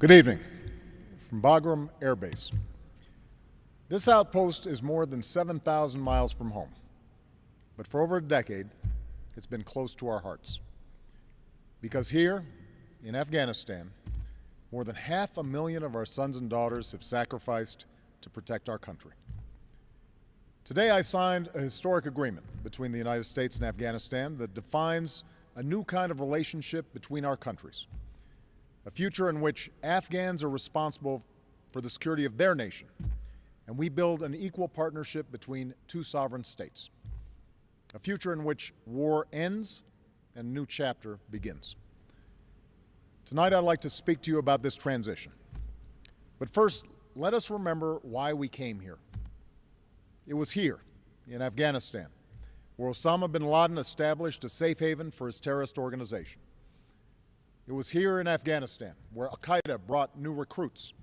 Good evening from Bagram Air Base. This outpost is more than 7,000 miles from home, but for over a decade, it's been close to our hearts. Because here, in Afghanistan, more than 500,000 of our sons and daughters have sacrificed to protect our country. Today, I signed a historic agreement between the United States and Afghanistan that defines a new kind of relationship between our countries. A future in which Afghans are responsible for the security of their nation, and we build an equal partnership between two sovereign states. A future in which war ends and a new chapter begins. Tonight, I'd like to speak to you about this transition. But first, let us remember why we came here. It was here, in Afghanistan, where Osama bin Laden established a safe haven for his terrorist organization. It was here in Afghanistan where al-Qaeda brought new recruits,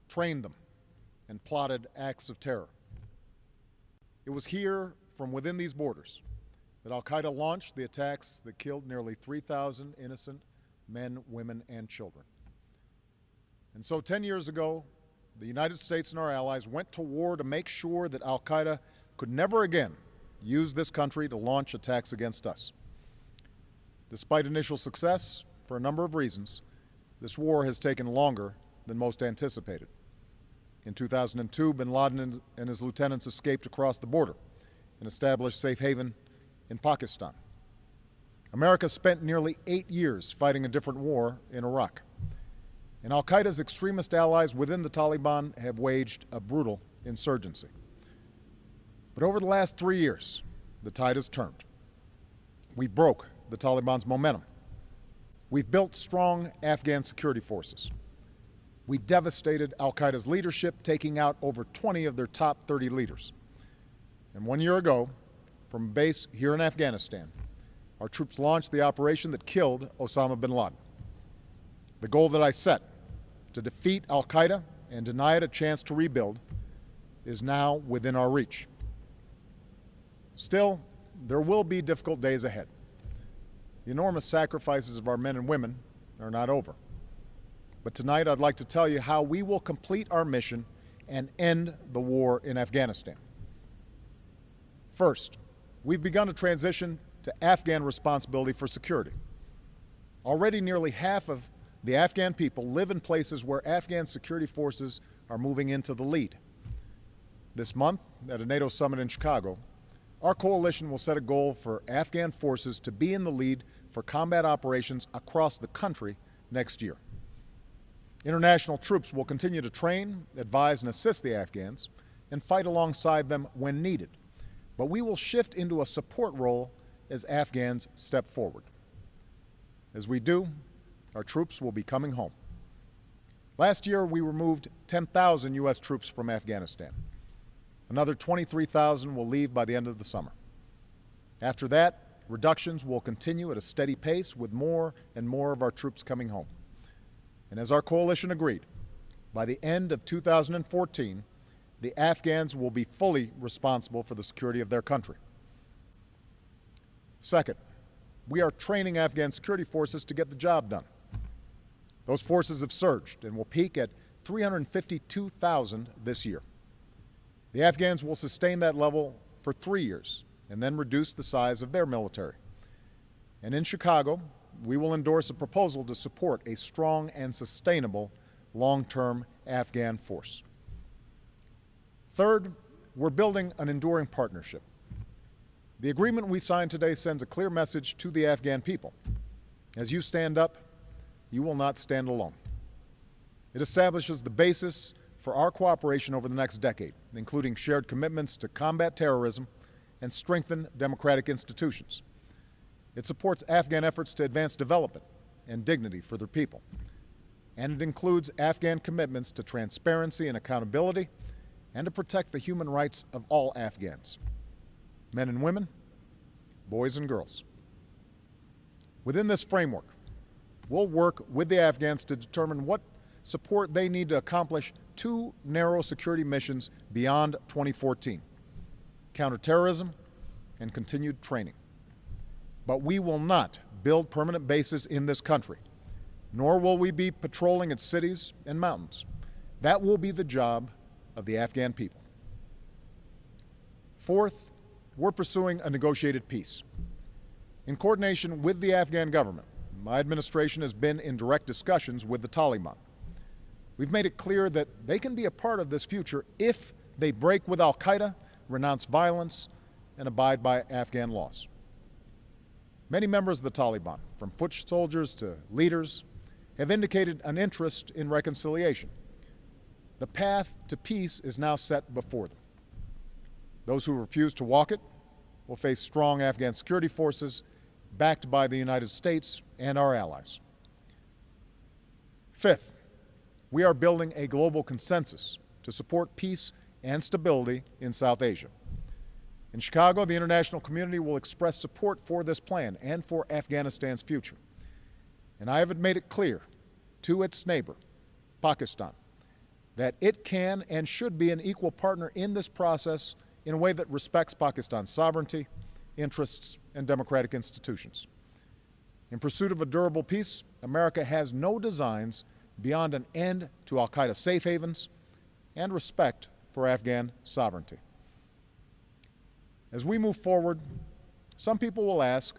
trained them, and plotted acts of terror. It was here, from within these borders, that al-Qaeda launched the attacks that killed nearly 3,000 innocent men, women, and children. And so 10 years ago, the United States and our allies went to war to make sure that al-Qaeda could never again use this country to launch attacks against us. Despite initial success, for a number of reasons, this war has taken longer than most anticipated. In 2002, bin Laden and his lieutenants escaped across the border and established safe haven in Pakistan. America spent nearly 8 years fighting a different war in Iraq. And al-Qaeda's extremist allies within the Taliban have waged a brutal insurgency. But over the last 3 years, the tide has turned. We broke the Taliban's momentum. We've built strong Afghan security forces. We devastated al-Qaeda's leadership, taking out over 20 of their top 30 leaders. And 1 year ago, from a base here in Afghanistan, our troops launched the operation that killed Osama bin Laden. The goal that I set, to defeat al-Qaeda and deny it a chance to rebuild, is now within our reach. Still, there will be difficult days ahead. The enormous sacrifices of our men and women are not over. But tonight I'd like to tell you how we will complete our mission and end the war in Afghanistan. First, we've begun a transition to Afghan responsibility for security. Already nearly half of the Afghan people live in places where Afghan security forces are moving into the lead. This month, at a NATO summit in Chicago, our coalition will set a goal for Afghan forces to be in the lead for combat operations across the country next year. International troops will continue to train, advise, and assist the Afghans and fight alongside them when needed. But we will shift into a support role as Afghans step forward. As we do, our troops will be coming home. Last year, we removed 10,000 U.S. troops from Afghanistan. Another 23,000 will leave by the end of the summer. After that, reductions will continue at a steady pace with more and more of our troops coming home. And as our coalition agreed, by the end of 2014, the Afghans will be fully responsible for the security of their country. Second, we are training Afghan security forces to get the job done. Those forces have surged and will peak at 352,000 this year. The Afghans will sustain that level for 3 years and then reduce the size of their military. And in Chicago, we will endorse a proposal to support a strong and sustainable long-term Afghan force. Third, we're building an enduring partnership. The agreement we signed today sends a clear message to the Afghan people. As you stand up, you will not stand alone. It establishes the basis for our cooperation over the next decade, including shared commitments to combat terrorism and strengthen democratic institutions. It supports Afghan efforts to advance development and dignity for their people. And it includes Afghan commitments to transparency and accountability and to protect the human rights of all Afghans, men and women, boys and girls. Within this framework, we'll work with the Afghans to determine what support they need to accomplish 2 narrow security missions beyond 2014: counterterrorism and continued training. But we will not build permanent bases in this country. nor will we be patrolling its cities and mountains. That will be the job of the Afghan people. Fourth, we're pursuing a negotiated peace. In coordination with the Afghan government, my administration has been in direct discussions with the Taliban. We've made it clear that they can be a part of this future if they break with al-Qaeda, renounce violence, and abide by Afghan laws. Many members of the Taliban, from foot soldiers to leaders, have indicated an interest in reconciliation. The path to peace is now set before them. Those who refuse to walk it will face strong Afghan security forces backed by the United States and our allies. Fifth, we are building a global consensus to support peace and stability in South Asia. In Chicago, the international community will express support for this plan and for Afghanistan's future. And I have made it clear to its neighbor, Pakistan, that it can and should be an equal partner in this process in a way that respects Pakistan's sovereignty, interests, and democratic institutions. In pursuit of a durable peace, America has no designs beyond an end to al-Qaeda safe havens and respect for Afghan sovereignty. As we move forward, some people will ask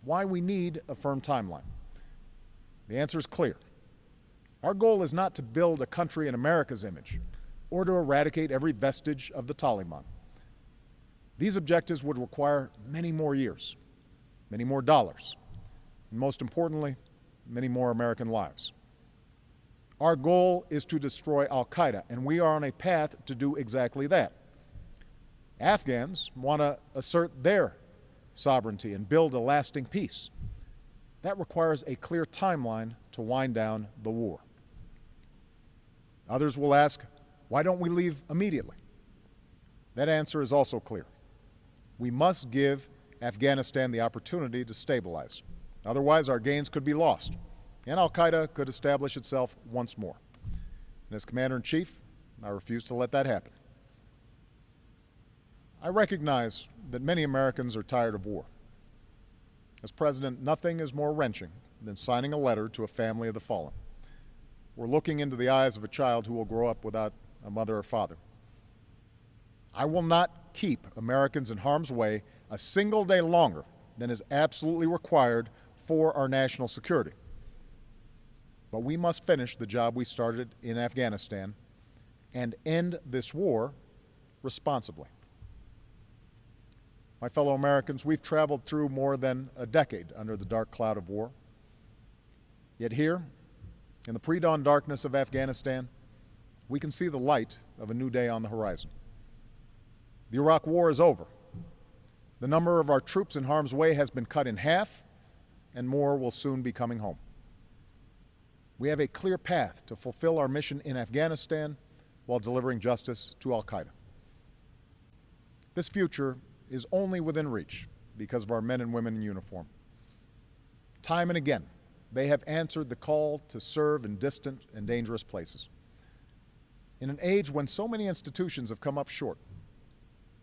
why we need a firm timeline. The answer is clear. Our goal is not to build a country in America's image or to eradicate every vestige of the Taliban. These objectives would require many more years, many more dollars, and most importantly, many more American lives. Our goal is to destroy al-Qaeda, and we are on a path to do exactly that. Afghans want to assert their sovereignty and build a lasting peace. That requires a clear timeline to wind down the war. Others will ask, why don't we leave immediately? That answer is also clear. We must give Afghanistan the opportunity to stabilize. Otherwise, our gains could be lost, and al-Qaeda could establish itself once more. And as Commander-in-Chief, I refuse to let that happen. I recognize that many Americans are tired of war. As president, nothing is more wrenching than signing a letter to a family of the fallen. We're looking into the eyes of a child who will grow up without a mother or father. I will not keep Americans in harm's way a single day longer than is absolutely required for our national security. But we must finish the job we started in Afghanistan and end this war responsibly. My fellow Americans, we've traveled through more than a decade under the dark cloud of war. Yet here, in the pre-dawn darkness of Afghanistan, we can see the light of a new day on the horizon. The Iraq War is over. The number of our troops in harm's way has been cut in half, and more will soon be coming home. We have a clear path to fulfill our mission in Afghanistan while delivering justice to al-Qaeda. This future is only within reach because of our men and women in uniform. Time and again, they have answered the call to serve in distant and dangerous places. In an age when so many institutions have come up short,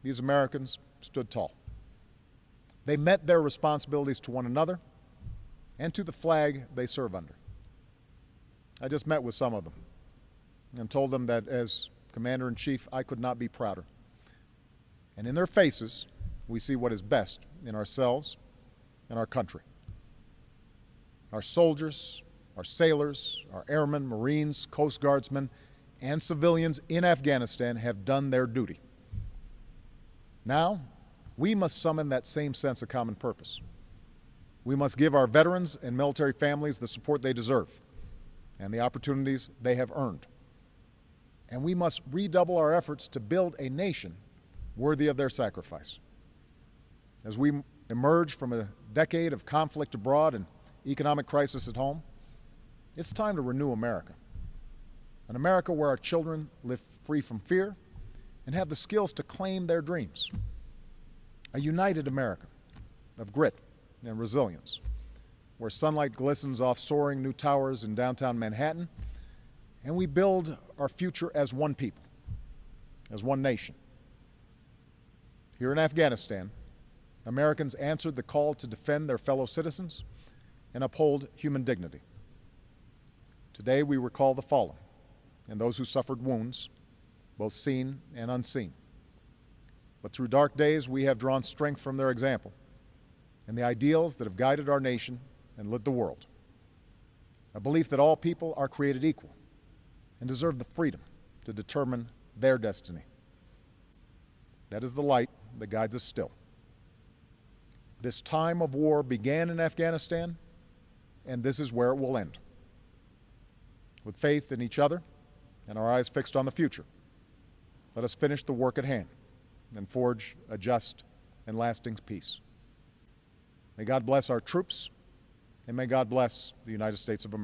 these Americans stood tall. They met their responsibilities to one another and to the flag they serve under. I just met with some of them and told them that as Commander-in-Chief, I could not be prouder. And in their faces, we see what is best in ourselves and our country. Our soldiers, our sailors, our airmen, Marines, Coast Guardsmen, and civilians in Afghanistan have done their duty. Now, we must summon that same sense of common purpose. We must give our veterans and military families the support they deserve and the opportunities they have earned. And we must redouble our efforts to build a nation worthy of their sacrifice. As we emerge from a decade of conflict abroad and economic crisis at home, it's time to renew America. An America where our children live free from fear and have the skills to claim their dreams. A united America of grit and resilience, where sunlight glistens off soaring new towers in downtown Manhattan, and we build our future as one people, as one nation. Here in Afghanistan, Americans answered the call to defend their fellow citizens and uphold human dignity. Today we recall the fallen and those who suffered wounds, both seen and unseen. But through dark days we have drawn strength from their example and the ideals that have guided our nation and led the world. A belief that all people are created equal and deserve the freedom to determine their destiny. That is the light that guides us still. This time of war began in Afghanistan, and this is where it will end. With faith in each other and our eyes fixed on the future, let us finish the work at hand and forge a just and lasting peace. May God bless our troops, and may God bless the United States of America.